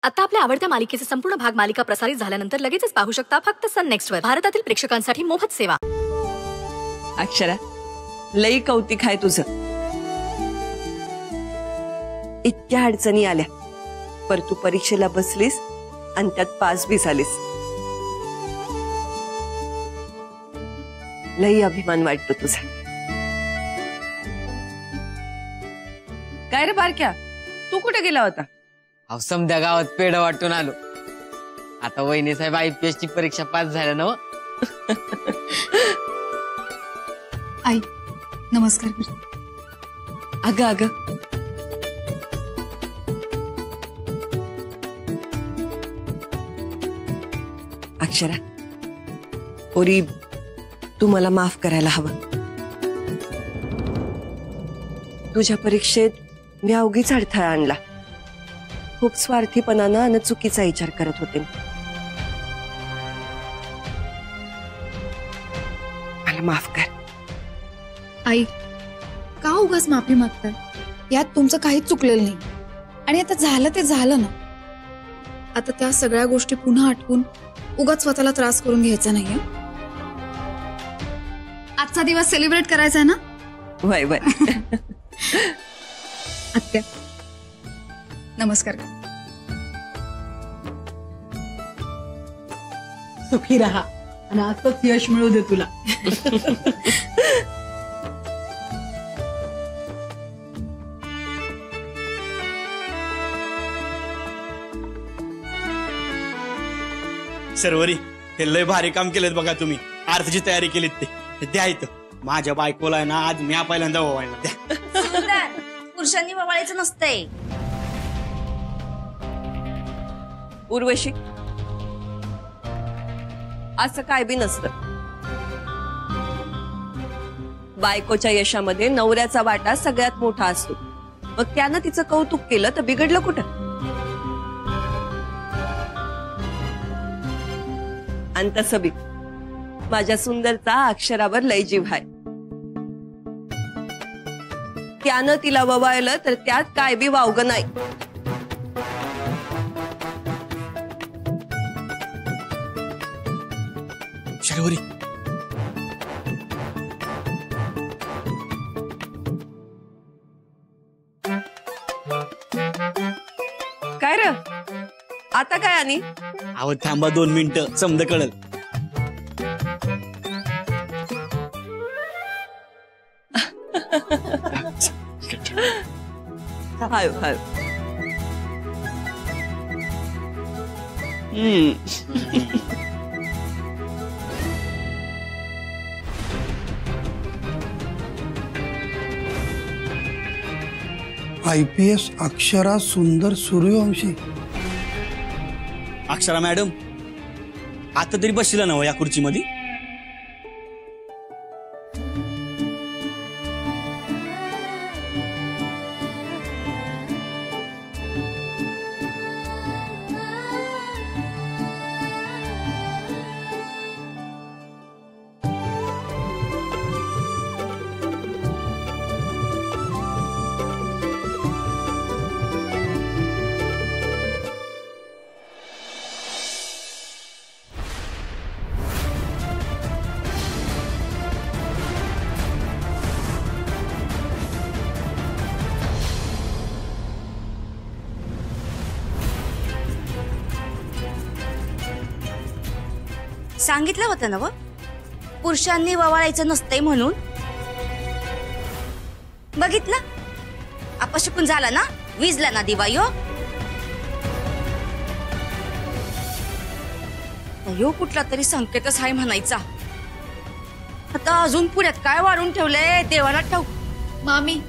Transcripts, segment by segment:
आता आपल्या आवडत्या मालिकेचे संपूर्ण भाग मालिका प्रसारित झाल्यानंतर लगेचच पाहू शकता फक्त सन नेक्स्ट वर. भारतातील प्रेक्षकांसाठी मोफत सेवा. अक्षरा, लई कौतिक आहे तुझं. इतक्या अडचणी आल्या पर तू परीक्षेला बसलीस आणि त्यात पास बी झालीस. लई अभिमान वाटतो तुझा. काय रे बारक्या, तू कुठे गेला होता? समध्या गावात पेढ वाटून आलो. आता वहिनी साहेब IPS ची परीक्षा पास झाल्या ना. आई नमस्कार कर. अगं अगं, अक्षरा, पोरी तू मला माफ करायला हवं. तुझ्या परीक्षेत मी अवघीच अडथळा आणला. खूप स्वार्थीपणानं आणि चुकीचा विचार करत होते. मला माफ कर. आई का उगाच माफी मागताय? यात तुमचं काहीच चुकलेलं नाही. आणि आता झालं ते झालं ना. आता त्या सगळ्या गोष्टी पुन्हा आठवून उगाच स्वतःला त्रास करून घ्यायचा नाहीये. आजचा दिवस सेलिब्रेट करायचा आहे ना. वय वय. आत्या नमस्कार. सुखी राहा आणि आजच यश मिळू दे तुला. सर्वरी हे लय भारी काम केलेत बघा तुम्ही. आरतीची तयारी केलीत ते द्या इथं. माझ्या बायकोला आहे ना आज मी पहिल्यांदा ओवाळला. द्या. पुरुषांनी ओवाळायचं नसतंय. उर्वशी, असं काय बी नसतं. बायकोच्या यशामध्ये नवऱ्याचा वाटा सगळ्यात मोठा असतो. मग त्यानं तिचं कौतुक केलं तर बिघडलं कुठं? आणि तसं बी माझ्या सुंदरचा अक्षरावर लय जीव आहे. त्यानं तिला ववाळलं तर त्यात काय बी वावगं नाही. शर्वरी, काय र आता काय? आणि अहो थांबा 2 मिनिटं, समज कळल. हाय हाय. IPS अक्षरा सुंदर सूर्यवंशी. अक्षरा मॅडम, आता तरी बसला ना या खुर्चीमध्ये? सांगितलं होतं ना व पुरुषांनी ववाळायचं नसतंय म्हणून. बघितलं, अपशकुन झाला ना, विजला ना दिवा. यो कुठला तरी संकेतच आहे म्हणायचा. आता अजून पुढ्यात काय वाढून ठेवलंय देवाला ठाऊक. मामी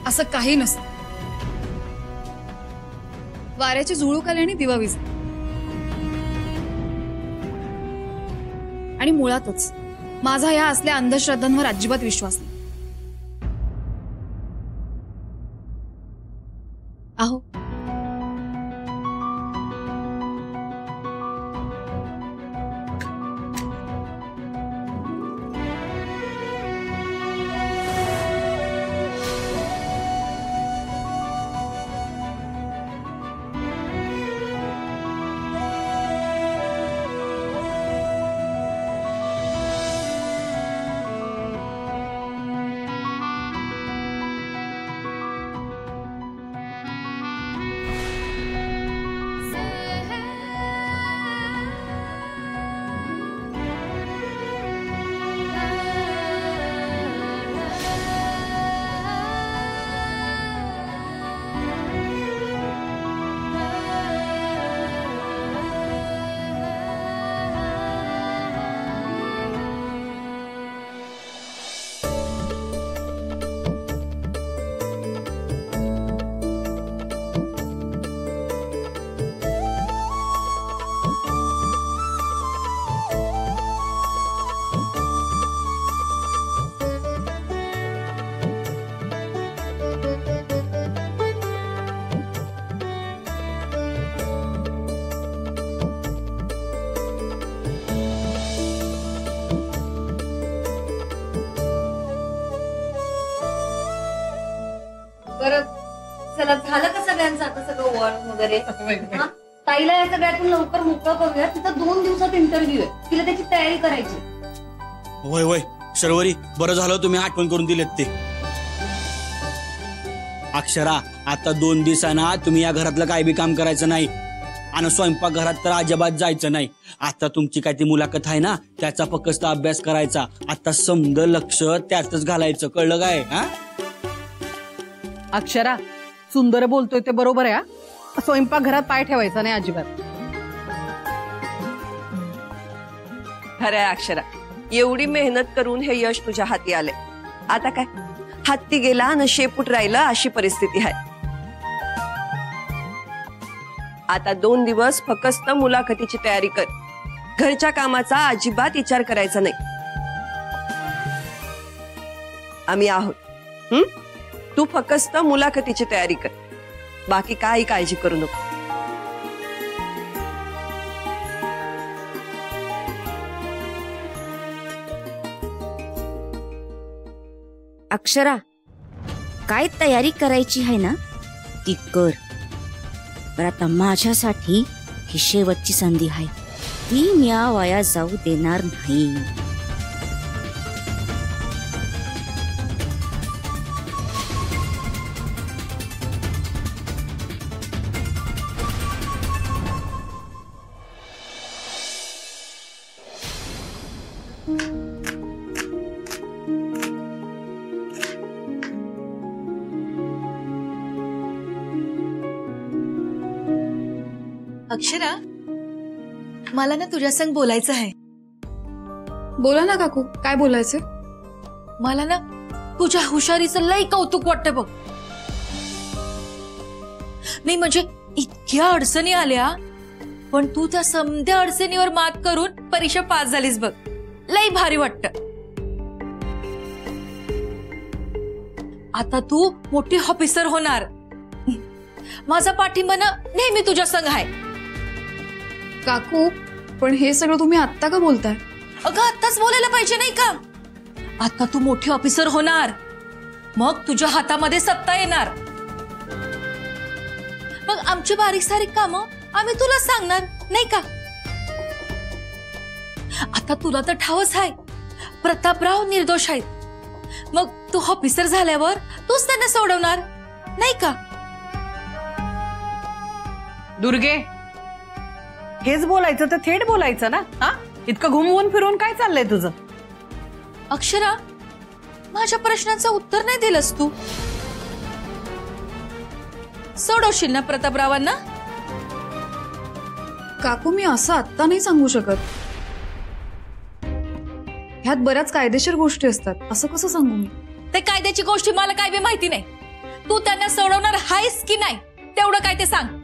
असं काही नसतं. वाऱ्याची झुळूक आली आणि दिवा विजला. आणि मुळातच माझा या असल्या अंधश्रद्धांवर अजिबात विश्वास नाही. आहो वगैरे हा? ताईला या सगळ्यातून लवकर मोकळं करूया. तिचा 2 दिवसात इंटरव्ह्यू आहे, तिला त्याची तयारी करायची. होय होय शर्वरी, बरं झालं तुम्ही आठवण करून दिलेत ते. अक्षरा, आता 2 दिवसांना तुम्ही या घरातलं काय बी काम करायचं नाही आणि स्वयंपाक घरात तर अजिबात जायचं नाही. आता तुमची काय ती मुलाखत आहे ना, त्याचा फक्त अभ्यास करायचा. आता समद लक्ष त्यातच घालायचं, कळलं काय? हा अक्षरा, सुंदर बोलतोय ते बरोबर आहे. स्वयंपाक घरात पाय ठेवायचा नाही अजिबात. खरंय अक्षरा, एवढी मेहनत करून हे यश तुझ्या हाती आले. आता काय, हत्ती गेला आणि शेपूट राहिलं अशी परिस्थिती आहे. आता 2 दिवस फक्त मुलाखतीची तयारी कर. घरच्या कामाचा अजिबात विचार करायचा नाही. आम्ही आहोत. तू फक्त मुलाखतीची तयारी कर, बाकी काही काळजी करू नको. अक्षरा, काय तयारी करायची आहे ना ती कर. पण आता माझ्यासाठी ही शेवटची संधी आहे, ती मी वाया जाऊ देणार नाही. अक्षरा, मला ना तुझ्या संग बोलायचं आहे. बोला ना काकू, काय बोलायचं? मला ना तुझ्या हुशारीचं लई कौतुक वाटतं बघ. नाही म्हणजे इतक्या अडचणी आल्या, पण तू त्या समध्या अडचणीवर मात करून परीक्षा पास झालीस बघ. लई भारी वाटतं. आता तू मोठी ऑफिसर होणार. माझा पाठिंबा ना नेहमी तुझ्या संग आहे. काकू, पण हे सगळं तुम्ही आत्ता का बोलताय? अगं आत्ताच बोलायला पाहिजे नाही का? आता तू मोठी ऑफिसर होणार, मग तुझ्या हातामध्ये सत्ता येणार. मग आमची बारीक सारीक कामं आम्ही तुला सांगणार नाही का? आता तुला तर ठावच आहे, प्रतापराव निर्दोष आहेत. मग तू ऑफिसर झाल्यावर तूच त्यांना सोडवणार नाही का? दुर्गे, हेच बोलायचं तर थेट बोलायचं ना. हा, इतकं घुमवून फिरून काय चाललंय तुझं? अक्षरा, माझ्या प्रश्नाचं उत्तर नाही दिलंस तू. सोडवशील ना प्रतापरावांना? काकू, मी असं आत्ता नाही सांगू शकत. ह्यात बऱ्याच कायदेशीर गोष्टी असतात. असं कसं सांगू मी? ते कायद्याची गोष्टी मला काय बी माहिती नाही. तू त्यांना सोडवणार आहेस की नाही तेवढं काय ते सांग.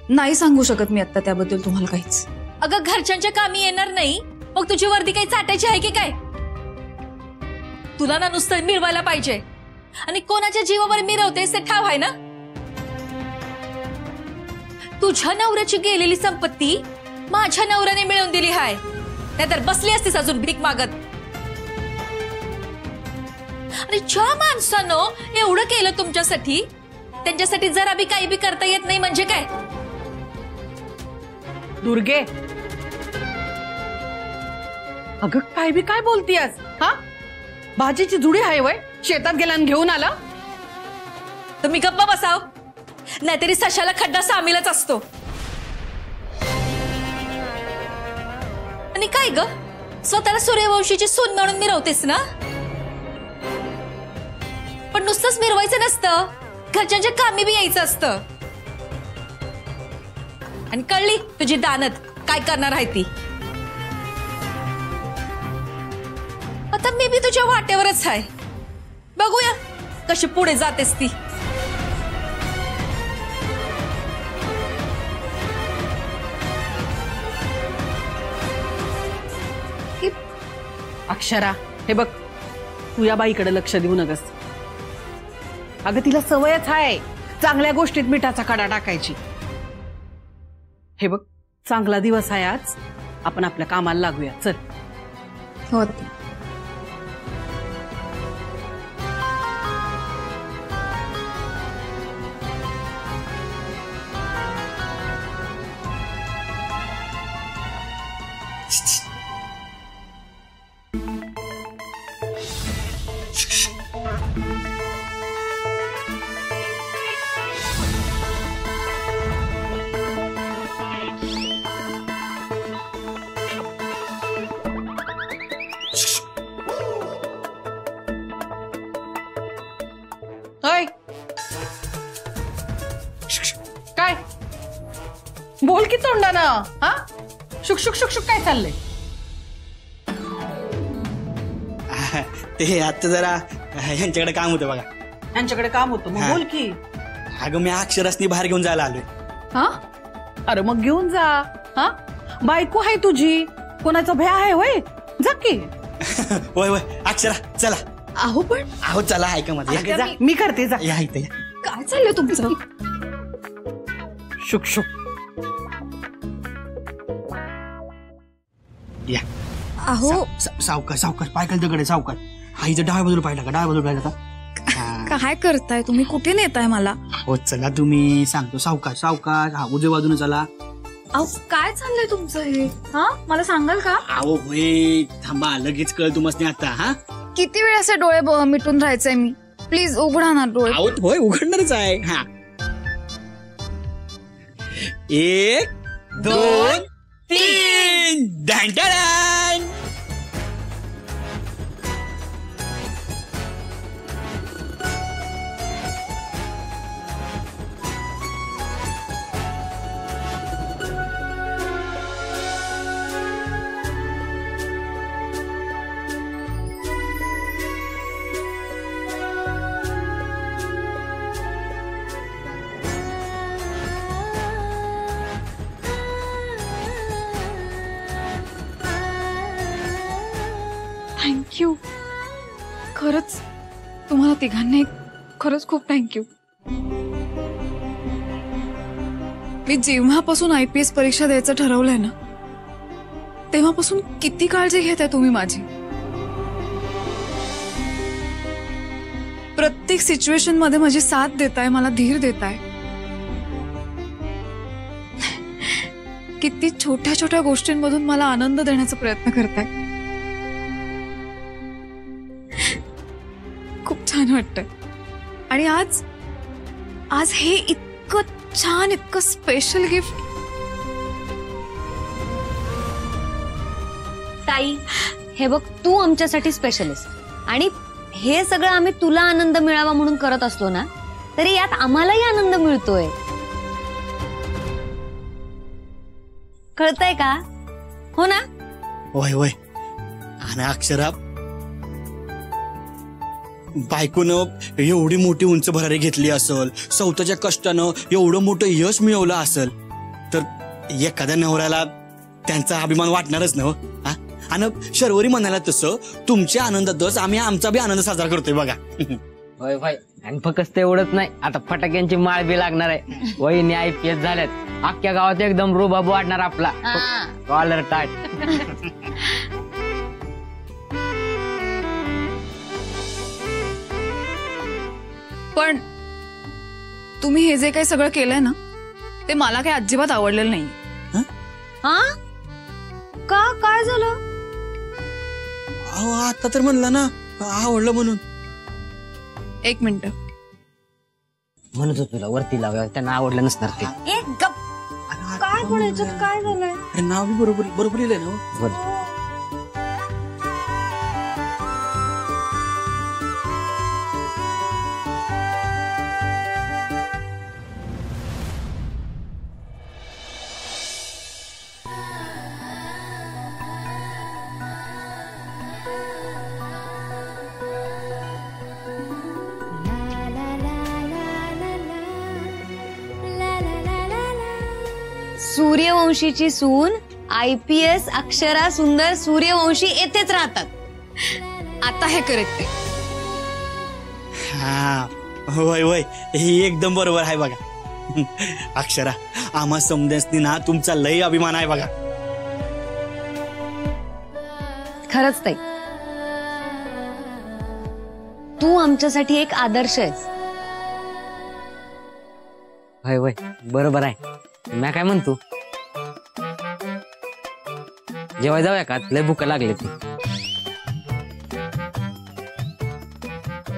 नाही सांगू शकत मी आता त्याबद्दल तुम्हाला काहीच. अगं घरच्यांच्या कामी येणार नाही, मग तुझी वर्दी काही चाटायची आहे की काय? तुला ना नुसतं मिळवायला पाहिजे, आणि कोणाच्या जीवावर मिरवतेस ते ठाव आहे ना. तुझ्या नवऱ्याची गेलेली संपत्ती माझ्या नवऱ्याने मिळवून दिली आहे, नाहीतर बसली असतीस अजून भीक मागत. आणि ज्या माणसानं एवढं केलं तुमच्यासाठी, त्यांच्यासाठी जरा बी काही बी करता येत नाही म्हणजे काय? दुर्गे, अगं काय बी काय बोलतीयस? हा, भाजीची जुडी आहे वय, शेतात गेला आणि घेऊन आला. तुम्ही गप्पा बसाव, नाहीतरी सशाला खड्डा सामीलच असतो. आणि काय ग, स्वतःला सूर्यवंशीची सून म्हणून मिरवतेस ना? पण नुसतंच मिरवायचं नसतं, घरच्यांच्या कामी बी यायचं असतं. आणि कळली तुझी दानत काय करणार आहे ती. आता मी बी तुझ्या वाटेवरच आहे, बघूया कशी पुढे जातेस ती. अक्षरा, हे बघ, तू या बाईकडे लक्ष देऊ नकस. अगं तिला सवयच आहे चांगल्या गोष्टीत मिठाचा खडा टाकायची. हे बघ, चांगला दिवस आहे आज, आपण आपल्या कामाला लागूया. चल. हो. अय काय बोल की तोंडानं हा शुक शुक शुक शुक काय चाललंय ते आता जरा यांच्याकडे काम होतं बघा. यांच्याकडे काम होतं मग हा. बोल की. अगं मी अक्षरासनी बाहेर घेऊन जायला आलोय. हा अरे मग घेऊन जा. हा बायको आहे तुझी कोणाचा भ्या आहे होय जा की. वय वय अक्षरा चला. अहो पण अहो चला ऐका माझं. मी करते जा. या इथे या. काय चाललंय तुमचं? शुक शुक. या अहो सावकार सावकार पाय खाली दगड आहे सावकार. हा इथं डाव्या बाजूला पाहिला का डाव्या बाजूला पाहिला का. काय करताय तुम्ही? कुठे नेताय मला? हो चला तुम्ही सांगतो सावकार सावकार. हा उजव्या बाजूने चला. अहो काय चाललंय तुमचं हे? हा मला सांगाल का? अहो होय थांबा लगेच कळ तुम्हाला आता. हा किती वेळ असे डोळे मिटून राहायचंय मी? प्लीज उघडा ना डोळे. अहो होय उघडणारच आहे. हा 1 2 3 डॅन. थँक्यू. खरंच तुम्हाला तिघांना खरंच खूप थँक्यू. मी जेव्हापासून IPS परीक्षा द्यायचं ठरवलंय ना तेव्हापासून किती काळजी घेताय तुम्ही माझी. प्रत्येक सिच्युएशन मध्ये माझी साथ देताय, मला धीर देताय. किती छोट्या छोट्या गोष्टींमधून मला आनंद देण्याचा प्रयत्न करताय. खूप छान वाटतंय. आणि आज आज हे इतकं छान इतकं स्पेशल गिफ्ट. ताई हे बघ तू आमच्यासाठी स्पेशल आहेस आणि हे सगळं आम्ही तुला आनंद मिळावा म्हणून करत असलो ना तरी यात आम्हालाही आनंद मिळतोय. कळतंय का? हो ना. होय होय. आणि अक्षरा बायकोनं एवढी मोठी उंच भरारी घेतली असल, स्वतःच्या कष्टानं एवढं मोठं यश मिळवलं असल तर एखाद्या नवऱ्याला त्यांचा अभिमान वाटणारच ना. आणि शर्वरी म्हणाला तसं तुमच्या आनंदातच आम्ही आमचा बी आनंद साजरा करतोय बघा. होय भाई. आणि फक्त एवढंच नाही आता फटाक्यांची माळ बी लागणार आहे. वहिनी IPS झाल्यात. अख्ख्या गावात एकदम रुबाब वाढणार आपला. कॉलर टाट. पण तुम्ही हे जे काही सगळं केलंय ना ते मला काही अजिबात आवडलेलं नाही. हा का काय झालं? अहो आता तर म्हणला ना आवडलं म्हणून. एक मिनिट. म्हणत होतो तुला वरती लावूया त्यांना आवडलं नसणार ते. एक गप. काय पण याच्यात काय झालंय? अरे नाव बी बरोबर बरोबर लिहिलंय ना. बरं. सूर्यवंशीची सून IPS अक्षरा सुंदर सूर्यवंशी येथेच राहतात. आता हे करेक्ट आहे. हा होय होय हे एकदम बरोबर आहे बघा. अक्षरा आम्हा समजासनी ना तुमचा लय अभिमान आहे बघा. खरंच ताई तू आमच्यासाठी एक आदर्श आहेस. होय होय बरोबर आहे. मी काय म्हणतो जेव्हा जाऊया का लय भूक लागली ती.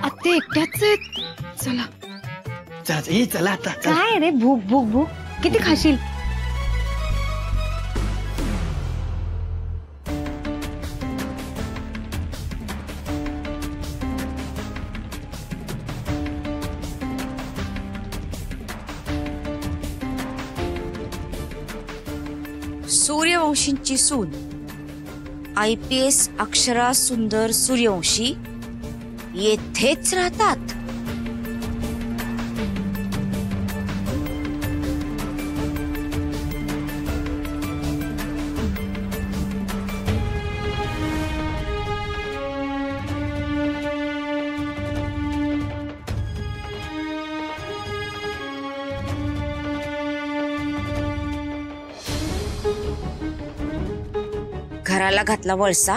आत्ते एकट्याच आहेत. चला चला आता काय रे भूक भूक भूक किती खाशील. सूर्यवंशींची सून IPS अक्षरा सुंदर सूर्यवंशी येथेच राहतात. घराला घातला वळसा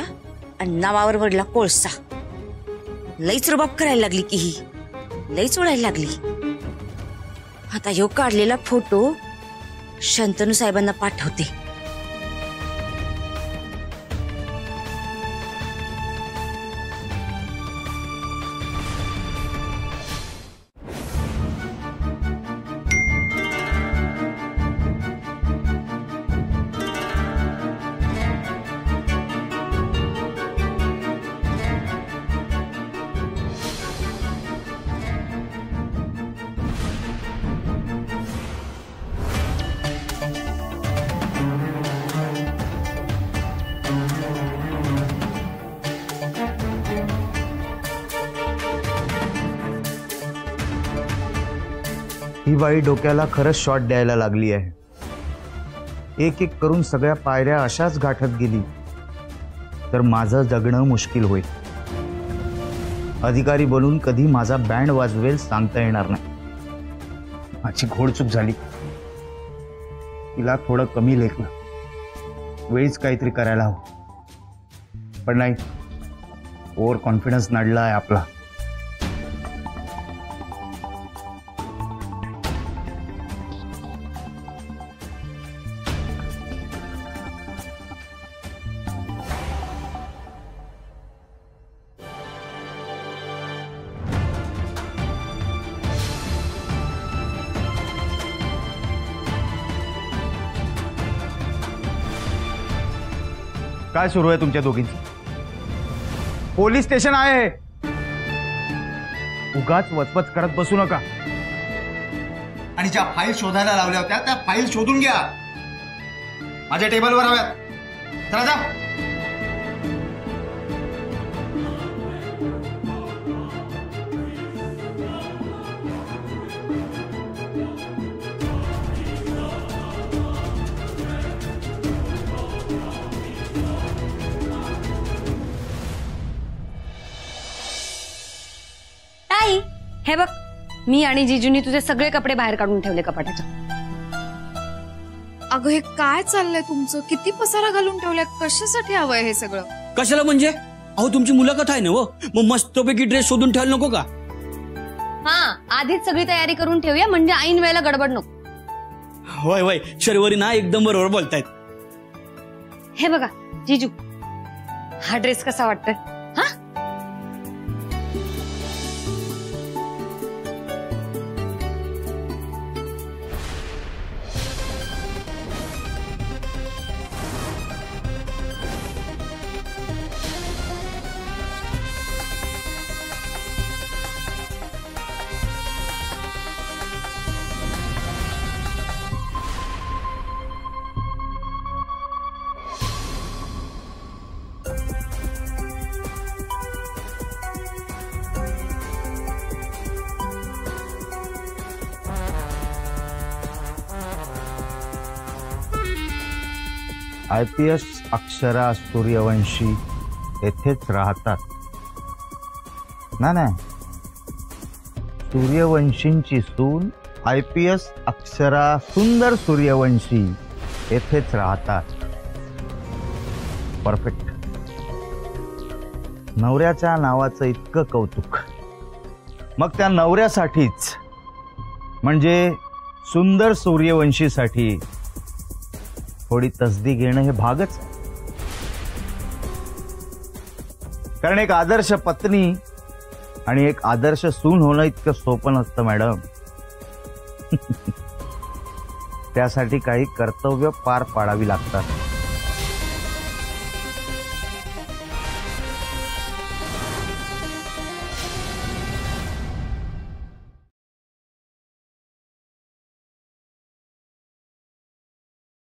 आणि नावावर वडला कोळसा. लईच रुबाब करायला लागली की ही लईच ओढायला लागली. आता ह्यो काढलेला फोटो शंतनू साहेबांना पाठवते. ही बाई डोक्याला खरंच शॉट द्यायला लागली आहे. एक एक करून सगळ्या पायऱ्या अशाच गाठत गेली तर माझं जगणं मुश्किल होईल. अधिकारी बोलून कधी माझा बँड वाजवेल सांगता येणार नाही. माझी घोडचूक झाली. तिला थोडं कमी लेखलं, वेळीच काहीतरी करायला हवं. पण नाही, ओव्हर कॉन्फिडन्स नडला आहे आपला. काय सुरू आहे तुमच्या दोघींचं? पोलीस स्टेशन आहे. उगाच वचवच करत बसू नका. आणि ज्या फाईल शोधायला लावल्या होत्या त्या फाईल शोधून घ्या. माझ्या टेबलवर हव्यात. चला जा. हे बघ, मी आणि जिजूनी तुझे सगळे कपडे बाहेर काढून ठेवले कपाटाच्या. अगं हे काय चाललंय तुमचं? किती पसारा घालून ठेवलाय? कशासाठी हवंय हे सगळं? कशाला म्हणजे? अहो तुमची मुलाखत आहे ना हो, मग मस्तपैकी ड्रेस शोधून ठेवायला नको का? हा, आधीच सगळी तयारी करून ठेवूया म्हणजे ऐन वेळेला गडबड नको. होय होय, शर्वरी ना एकदम बरोबर बोलतायत. हे बघा जिजू, हा ड्रेस कसा वाटतोय? हा, IPS अक्षरा सूर्यवंशी येथेच राहतात. नाही, सूर्यवंशींची सून IPS अक्षरा सुंदर सूर्यवंशी येथेच राहतात. परफेक्ट. नवऱ्याच्या नावाचं इतकं कौतुक, मग त्या नवऱ्यासाठीच म्हणजे सुंदर सूर्यवंशीसाठी थोडी तसदी घेणं हे भागच. कारण एक आदर्श पत्नी आणि एक आदर्श सून होणं इतकं सोपं नसतं मॅडम. त्यासाठी काही कर्तव्य पार पाडावी लागतात.